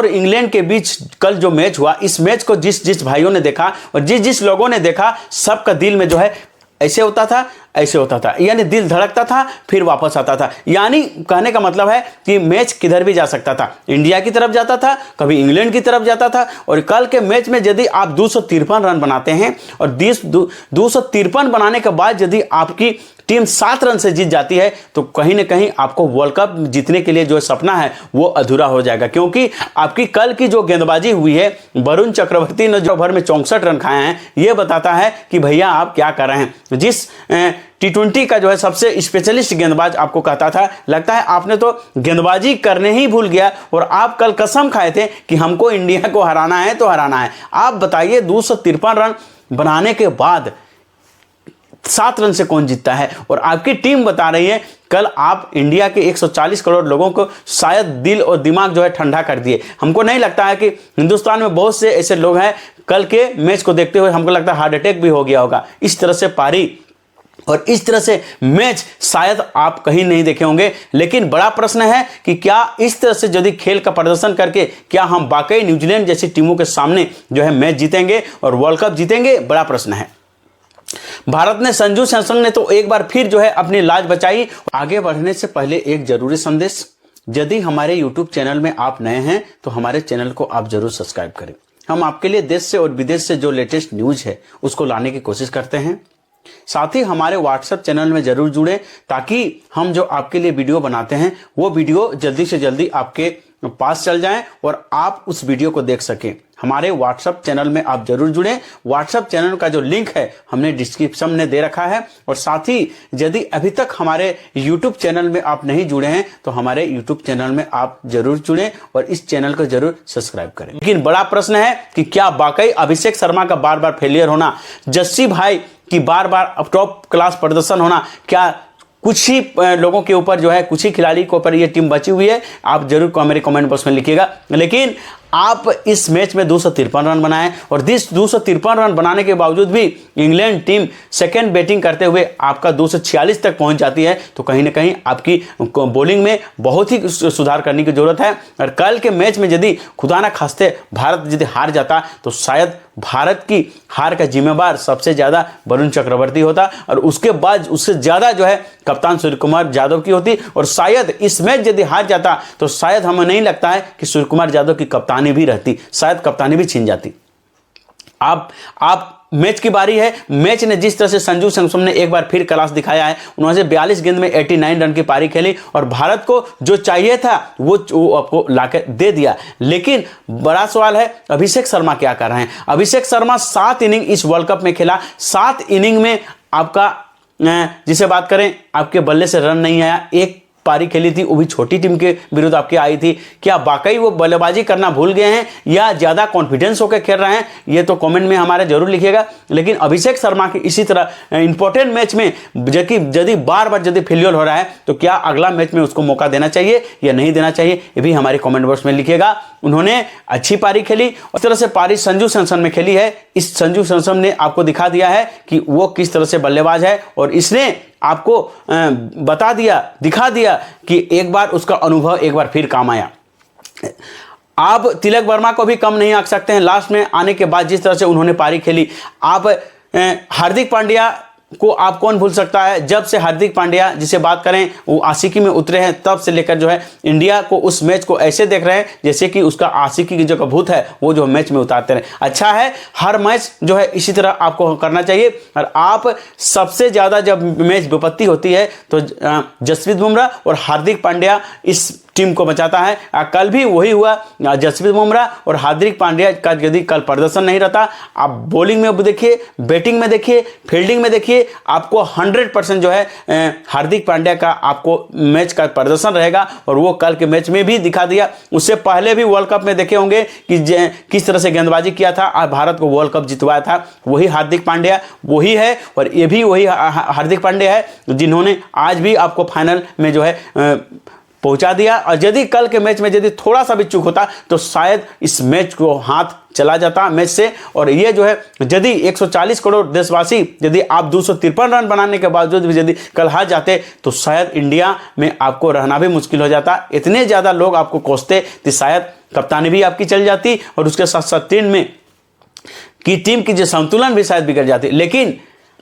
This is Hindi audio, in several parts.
और इंग्लैंड के बीच कल जो मैच हुआ, इस मैच को जिस जिस भाइयों ने देखा और जिस जिस लोगों ने देखा, सबका दिल में जो है ऐसे होता था, ऐसे होता था, यानी दिल धड़कता था फिर वापस आता था। यानी कहने का मतलब है कि मैच किधर भी जा सकता था, इंडिया की तरफ जाता था, कभी इंग्लैंड की तरफ जाता था। और कल के मैच में यदि आप 253 रन बनाते हैं और 253 बनाने के बाद यदि आपकी टीम 7 रन से जीत जाती है, तो कहीं ना कहीं आपको वर्ल्ड कप जीतने के लिए जो सपना है वो अधूरा हो जाएगा। क्योंकि आपकी कल की जो गेंदबाजी हुई है, वरुण चक्रवर्ती ने जो भर में 64 रन खाए हैं, ये बताता है कि भैया आप क्या कर रहे हैं। जिस T20 का जो है सबसे स्पेशलिस्ट गेंदबाज आपको कहता था, लगता है आपने तो गेंदबाजी करने ही भूल गया और आप कल कसम खाए थे कि हमको इंडिया को हराना है तो हराना है। आप बताइए 253 रन बनाने के बाद 7 रन से कौन जीतता है? और आपकी टीम बता रही है कल आप इंडिया के 140 करोड़ लोगों को शायद दिल और दिमाग जो है ठंडा कर दिए। हमको नहीं लगता है कि हिंदुस्तान में बहुत से ऐसे लोग हैं, कल के मैच को देखते हुए हमको लगता है हार्ट अटैक भी हो गया होगा। इस तरह से पारी और इस तरह से मैच शायद आप कहीं नहीं देखे होंगे। लेकिन बड़ा प्रश्न है कि क्या इस तरह से यदि खेल का प्रदर्शन करके क्या हम वाकई न्यूजीलैंड जैसी टीमों के सामने जो है मैच जीतेंगे और वर्ल्ड कप जीतेंगे? बड़ा प्रश्न है। भारत ने संजू सैमसन ने तो एक बार फिर जो है अपनी लाज बचाई। आगे बढ़ने से पहले एक जरूरी संदेश, यदि हमारे YouTube चैनल में आप नए हैं तो हमारे चैनल को आप जरूर सब्सक्राइब करें। हम आपके लिए देश से और विदेश से जो लेटेस्ट न्यूज है उसको लाने की कोशिश करते हैं। साथ ही हमारे व्हाट्सएप चैनल में जरूर जुड़े ताकि हम जो आपके लिए वीडियो बनाते हैं वो वीडियो जल्दी से जल्दी आपके पास चल जाएं और आप उस वीडियो को देख सकें। हमारे व्हाट्सएप चैनल में आप जरूर जुड़ें। व्हाट्सएप चैनल का जो लिंक है हमने डिस्क्रिप्शन में दे रखा है। और साथ ही यदि अभी तक हमारे यूट्यूब चैनल में आप नहीं जुड़े हैं तो हमारे यूट्यूब चैनल में आप जरूर जुड़ें और इस चैनल को जरूर सब्सक्राइब करें। लेकिन बड़ा प्रश्न है कि क्या वाकई अभिषेक शर्मा का बार बार फेलियर होना, जस्सी भाई की बार बार टॉप क्लास प्रदर्शन होना, क्या कुछ ही लोगों के ऊपर जो है, कुछ ही खिलाड़ी के ऊपर ये टीम बची हुई है? आप जरूर मेरे कमेंट बॉक्स में लिखिएगा। लेकिन आप इस मैच में 253 रन बनाए और 253 रन बनाने के बावजूद भी इंग्लैंड टीम सेकेंड बैटिंग करते हुए आपका 246 तक पहुंच जाती है, तो कहीं ना कहीं आपकी बॉलिंग में बहुत ही सुधार करने की जरूरत है। और कल के मैच में यदि खुदा ना खास्ते भारत यदि हार जाता तो शायद भारत की हार का जिम्मेवार सबसे ज्यादा वरुण चक्रवर्ती होता और उसके बाद उससे ज्यादा जो है कप्तान सूर्यकुमार यादव की होती। और शायद इस मैच यदि हार जाता तो शायद हमें नहीं लगता है कि सूर्यकुमार यादव की कप्तानी भी रहती, शायद कप्तानी भी छीन जाती। आप मैच की बारी है। मैच ने जिस तरह से संजू सैमसन ने एक बार फिर क्लास दिखाया है, उन्होंने 42 गेंद में 89 रन की पारी खेली और भारत को जो चाहिए था वो आपको लाकर दे दिया। लेकिन बड़ा सवाल है अभिषेक शर्मा क्या कर रहे हैं? अभिषेक शर्मा 7 इनिंग इस वर्ल्ड कप में खेला, 7 इनिंग में आपका जिसे बात करें आपके बल्ले से रन नहीं आया। एक पारी खेली थी, वो भी छोटी टीम के विरुद्ध आपके आई थी। क्या वाकई वो बल्लेबाजी करना भूल गए हैं या ज्यादा कॉन्फिडेंस होकर खेल रहे हैं? ये तो कमेंट में हमारे जरूर लिखिएगा। लेकिन अभिषेक शर्मा की इसी तरह इंपॉर्टेंट मैच में यदि बार बार यदि फेलियर हो रहा है तो क्या अगला मैच में उसको मौका देना चाहिए या नहीं देना चाहिए, ये भी हमारे कमेंट बॉक्स में लिखिएगा। उन्होंने अच्छी पारी खेली और इस तरह से पारी संजू सैमसन में खेली है। इस संजू सैमसन ने आपको दिखा दिया है कि वो किस तरह से बल्लेबाज है और इसने आपको बता दिया, दिखा दिया कि एक बार उसका अनुभव एक बार फिर काम आया। आप तिलक वर्मा को भी कम नहीं आंक सकते हैं लास्ट में आने के बाद जिस तरह से उन्होंने पारी खेली। आप हार्दिक पांड्या को आप कौन भूल सकता है? जब से हार्दिक पांड्या जिसे बात करें वो आशिकी में उतरे हैं तब से लेकर जो है इंडिया को उस मैच को ऐसे देख रहे हैं जैसे कि उसका आशिकी की जो भूत है वो जो मैच में उतारते रहे। अच्छा है, हर मैच जो है इसी तरह आपको करना चाहिए। और आप सबसे ज्यादा जब मैच विपत्ति होती है तो जसप्रीत बुमराह और हार्दिक पांड्या इस टीम को बचाता है। कल भी वही हुआ, जसप्रीत बुमराह और हार्दिक पांड्या का यदि कल प्रदर्शन नहीं रहता, आप बॉलिंग में देखिए, बैटिंग में देखिए, फील्डिंग में देखिए, आपको 100% जो है हार्दिक पांड्या का आपको मैच का प्रदर्शन रहेगा और वो कल के मैच में भी दिखा दिया। उससे पहले भी वर्ल्ड कप में देखे होंगे कि किस तरह से गेंदबाजी किया था और भारत को वर्ल्ड कप जितवाया था, वही हार्दिक पांड्या वही है। और ये भी वही हार्दिक पांड्या है जिन्होंने आज भी आपको फाइनल में जो है पहुंचा दिया। और यदि कल के मैच में यदि थोड़ा सा भी चूक होता तो शायद इस मैच को हाथ चला जाता मैच से। और ये जो है यदि 140 करोड़ देशवासी यदि आप 253 रन बनाने के बावजूद भी यदि कल हार जाते तो शायद इंडिया में आपको रहना भी मुश्किल हो जाता। इतने ज़्यादा लोग आपको कोसते कि शायद कप्तानी भी आपकी चल जाती और उसके साथ साथ टीम की जो संतुलन भी शायद बिगड़ जाती। लेकिन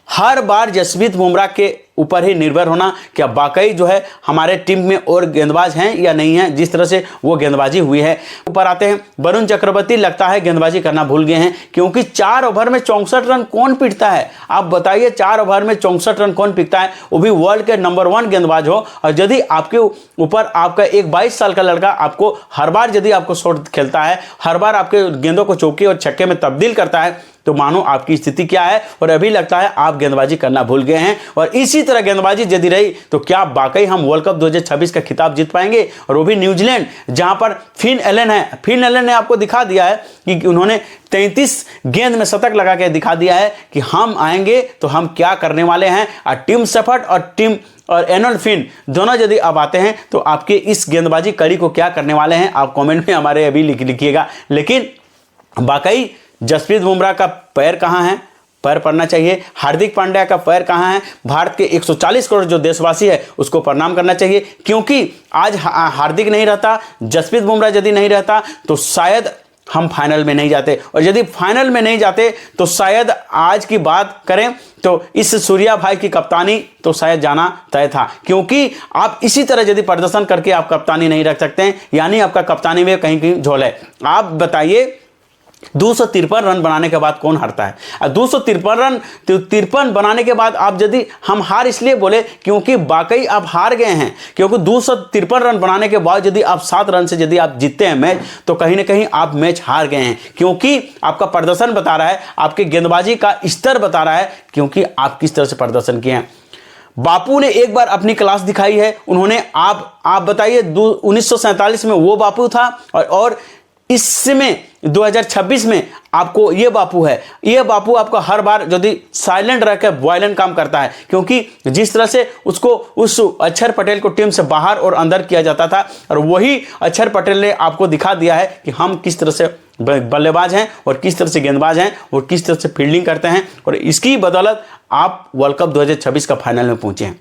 हर बार जसप्रीत बुमराह के ऊपर ही निर्भर होना क्या वाकई जो है हमारे टीम में और गेंदबाज हैं या नहीं है, जिस तरह से वो गेंदबाजी हुई है। ऊपर आते हैं वरुण चक्रवर्ती, लगता है गेंदबाजी करना भूल गए हैं, क्योंकि 4 ओवर में 64 रन कौन पीटता है? आप बताइए, 4 ओवर में 64 रन कौन पीटता है, वो भी वर्ल्ड के नंबर 1 गेंदबाज हो। और यदि आपके ऊपर आपका एक 22 साल का लड़का आपको हर बार यदि आपको शॉट खेलता है, हर बार आपके गेंदों को चौके और छक्के में तब्दील करता है, तो मानो आपकी स्थिति क्या है। और अभी लगता है आप गेंदबाजी करना भूल गए हैं। और इसी तरह गेंदबाजी यदि रही तो क्या वाकई हम वर्ल्ड कप 2026 का खिताब जीत पाएंगे? और वो भी न्यूजीलैंड, जहां पर फिन एलन है। फिन एलन ने आपको दिखा दिया है कि उन्होंने 33 गेंद में शतक लगा के दिखा दिया है कि हम आएंगे तो हम क्या करने वाले हैं। और टिम शेफर्ड और एनोल्ड फिन दोनों यदि अब आते हैं तो आपके इस गेंदबाजी कड़ी को क्या करने वाले हैं, आप कमेंट में हमारे अभी लिखिएगा। लेकिन वाकई जसप्रीत बुमराह का पैर कहां है? पैर पड़ना चाहिए। हार्दिक पांड्या का पैर कहां है? भारत के 140 करोड़ जो देशवासी है उसको प्रणाम करना चाहिए, क्योंकि आज हार्दिक नहीं रहता, जसप्रीत बुमराह यदि नहीं रहता तो शायद हम फाइनल में नहीं जाते। और यदि फाइनल में नहीं जाते तो शायद आज की बात करें तो इस सूर्या भाई की कप्तानी तो शायद जाना तय था, क्योंकि आप इसी तरह यदि प्रदर्शन करके आप कप्तानी नहीं रख सकते हैं, यानी आपका कप्तानी में कहीं कहीं झोल है। आप बताइए, 253 रन बनाने के बाद कौन हारता है? 253 बनाने के बाद आप यदि हम हार इसलिए बोले क्योंकि वाकई आप हार गए हैं, क्योंकि 253 रन बनाने के बाद यदि आप 7 रन से यदि आप जीतते हैं मैच, तो कहीं ना कहीं आप मैच हार गए हैं, क्योंकि आपका प्रदर्शन बता रहा है, आपके गेंदबाजी का स्तर बता रहा है, क्योंकि आप किस तरह से प्रदर्शन किए हैं। बापू ने एक बार अपनी क्लास दिखाई है। उन्होंने आप बताइए, 1947 में वो बापू था और इस समय 2026 में आपको ये बापू है। ये बापू आपको हर बार यदि साइलेंट रहकर वायलेंट काम करता है, क्योंकि जिस तरह से उसको उस अक्षर पटेल को टीम से बाहर और अंदर किया जाता था, और वही अक्षर पटेल ने आपको दिखा दिया है कि हम किस तरह से बल्लेबाज हैं और किस तरह से गेंदबाज हैं और किस तरह से फील्डिंग करते हैं। और इसकी बदौलत आप वर्ल्ड कप 2026 का फाइनल में पहुंचे हैं।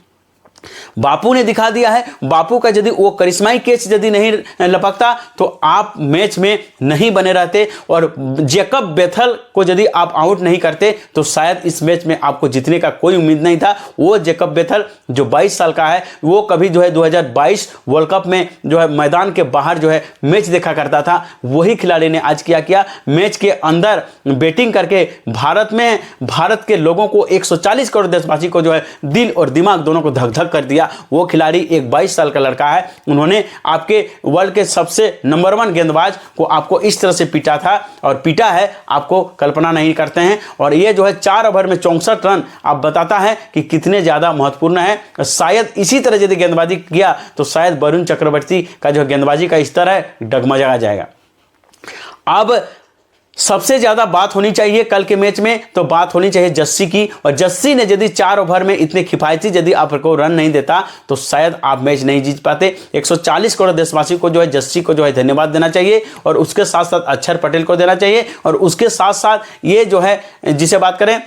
बापू ने दिखा दिया है। बापू का यदि वो करिश्माई कैच यदि नहीं लपकता तो आप मैच में नहीं बने रहते, और जैकब बेथल को यदि आप आउट नहीं करते तो शायद इस मैच में आपको जीतने का कोई उम्मीद नहीं था। वो जैकब बेथल जो 22 साल का है, वो कभी जो है 2022 वर्ल्ड कप में जो है मैदान के बाहर जो है मैच देखा करता था, वही खिलाड़ी ने आज किया मैच के अंदर बैटिंग करके भारत के लोगों को 140 करोड़ देशवासी को जो है दिल और दिमाग दोनों को धक कर दिया। वो खिलाड़ी एक 22 साल का लड़का है। उन्होंने आपके वर्ल्ड के सबसे नंबर 1 गेंदबाज को आपको इस तरह से पीटा था और पीटा है, आपको कल्पना नहीं करते हैं। और ये जो है 4 ओवर में 64 रन आप बताता है कि कितने ज्यादा महत्वपूर्ण है। शायद इसी तरह यदि गेंदबाजी किया तो शायद वरुण चक्रवर्ती का जो गेंदबाजी का स्तर है डगमगा जाएगा। अब सबसे ज्यादा बात होनी चाहिए कल के मैच में, तो बात होनी चाहिए जस्सी की। और जस्सी ने यदि 4 ओवर में इतने किफायती यदि आपको रन नहीं देता तो शायद आप मैच नहीं जीत पाते। 140 करोड़ देशवासी को जो है जस्सी को जो है धन्यवाद देना चाहिए, और उसके साथ साथ अक्षर पटेल को देना चाहिए, और उसके साथ साथ ये जो है जिसे बात करें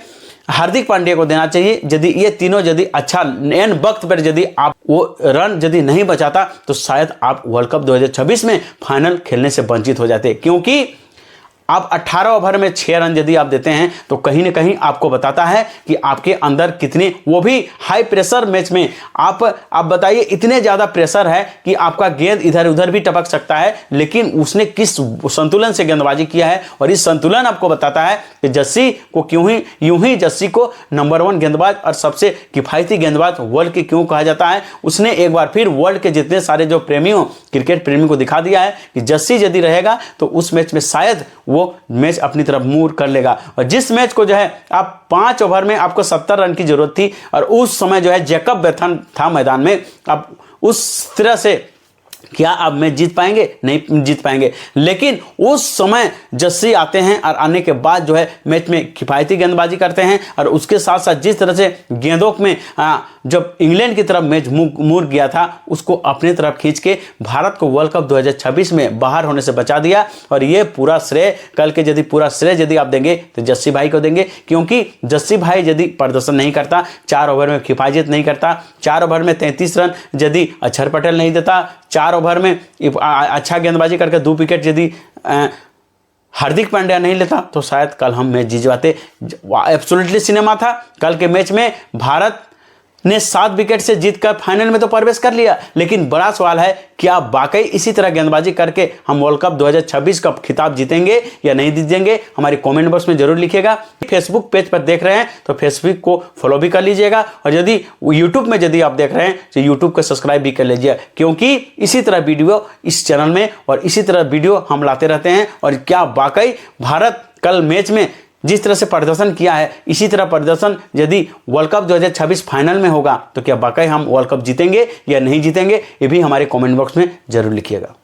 हार्दिक पांड्या को देना चाहिए। यदि ये तीनों यदि अच्छा एन वक्त पर यदि आप वो रन यदि नहीं बचाता तो शायद आप वर्ल्ड कप 2026 में फाइनल खेलने से वंचित हो जाते, क्योंकि आप 18 ओवर में 6 रन यदि आप देते हैं तो कहीं ना कहीं आपको बताता है कि आपके अंदर कितने, वो भी हाई प्रेशर मैच में आप बताइए, इतने ज्यादा प्रेशर है कि आपका गेंद इधर उधर भी टपक सकता है, लेकिन उसने किस संतुलन से गेंदबाजी किया है। और इस संतुलन आपको बताता है कि जस्सी को यूं ही जस्सी को नंबर 1 गेंदबाज और सबसे किफायती गेंदबाज वर्ल्ड के क्यों कहा जाता है। उसने एक बार फिर वर्ल्ड के जितने सारे जो प्रेमियों, क्रिकेट प्रेमी को दिखा दिया है कि जस्सी यदि रहेगा तो उस मैच में शायद वो मैच अपनी तरफ मूव कर लेगा। और जिस मैच को जो है आप 5 ओवर में आपको 70 रन की जरूरत थी, और उस समय जो है जैकब बेथल था मैदान में, अब उस तरह से क्या आप मैच जीत पाएंगे? नहीं जीत पाएंगे। लेकिन उस समय जस्सी आते हैं और आने के बाद जो है मैच में किफायती गेंदबाजी करते हैं, और उसके साथ साथ जिस तरह से गेंदों में जब इंग्लैंड की तरफ मैच मुड़ गया था उसको अपने तरफ खींच के भारत को वर्ल्ड कप 2026 में बाहर होने से बचा दिया। और ये पूरा श्रेय कल के यदि पूरा श्रेय यदि आप देंगे तो जस्सी भाई को देंगे, क्योंकि जस्सी भाई यदि प्रदर्शन नहीं करता, 4 ओवर में किफायत नहीं करता, 4 ओवर में 33 रन यदि अक्षर पटेल नहीं देता, 4 ओवर में अच्छा गेंदबाजी करके 2 विकेट यदि हार्दिक पांड्या नहीं लेता तो शायद कल हम मैच जीत जाते। एब्सोल्युटली सिनेमा था। कल के मैच में भारत ने 7 विकेट से जीतकर फाइनल में तो प्रवेश कर लिया, लेकिन बड़ा सवाल है क्या वाकई इसी तरह गेंदबाजी करके हम वर्ल्ड कप 2026 का खिताब जीतेंगे या नहीं जीतेंगे? हमारे कमेंट बॉक्स में जरूर लिखिएगा। फेसबुक पेज पर देख रहे हैं तो फेसबुक को फॉलो भी कर लीजिएगा, और यदि यूट्यूब में यदि आप देख रहे हैं तो यूट्यूब को सब्सक्राइब भी कर लीजिए, क्योंकि इसी तरह वीडियो इस चैनल में और इसी तरह वीडियो हम लाते रहते हैं। और क्या वाकई भारत कल मैच में जिस तरह से प्रदर्शन किया है, इसी तरह प्रदर्शन यदि वर्ल्ड कप 2026 फाइनल में होगा तो क्या वाकई हम वर्ल्ड कप जीतेंगे या नहीं जीतेंगे? ये भी हमारे कमेंट बॉक्स में जरूर लिखिएगा।